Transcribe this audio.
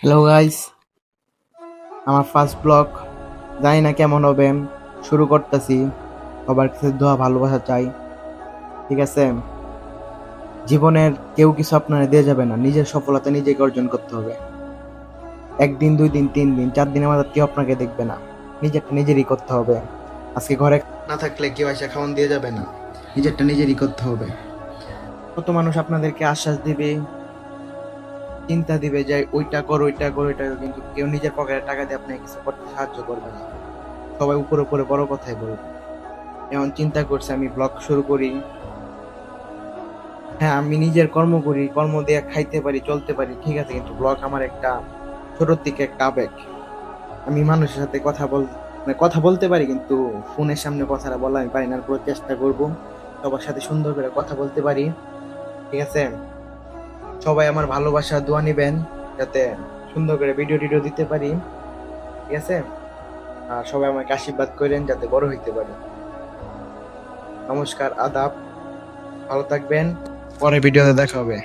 Hello guys, আমার first blog. জানি না কেমন হবে, শুরু করতেছি। সবার কাছে দোয়া ভালোবাসা চাই, ঠিক আছে? জীবনের কেউ কিছু আপনারা দিয়ে যাবে না, নিজের সফলতা নিজেকে অর্জন করতে হবে। একদিন, 2 দিন, 3 দিন, 4 দিনের মাঝে কেউ আপনাকে দেখবে না। নিজেরটা নিজেরই করতে হবে। আজকে ঘরে না থাকলে কেউ এসে খাওয়ান দিয়ে যাবে না, নিজেরটা নিজেরই করতে হবে। কত মানুষ আপনাদেরকে আশ্বাস দিবে, চিন্তা দিবে যে ওইটা কর, ওইটা কর, ওইটা কর, কিন্তু কেউ নিজের পকেটে টাকা দিয়ে আপনাকে কিছু করতে সাহায্য করবে না। সবাই উপরে উপরে বড় কথাই বলবে। এখন চিন্তা করছি আমি ব্লগ শুরু করি। হ্যাঁ, আমি নিজের কর্ম করি, কর্ম দিয়ে খাইতে পারি, চলতে পারি, ঠিক আছে, কিন্তু ব্লগ আমার একটা ছোটোর থেকে একটা আবেগ। আমি মানুষের সাথে কথা বলতে পারি, কিন্তু ফোনের সামনে কথাটা বলা আমি পারি না। পুরো চেষ্টা করব সবার সাথে সুন্দর করে কথা বলতে পারি, ঠিক আছে? সবাই আমার ভালোবাসা দোয়া নিবেন, যাতে সুন্দর করে ভিডিও টিডিও দিতে পারি, ঠিক আছে? আর সবাই আমাকে আশীর্বাদ করেন যাতে বড় হইতে পারি। নমস্কার, আদাব, ভালো থাকবেন। পরে ভিডিওতে দেখা হবে।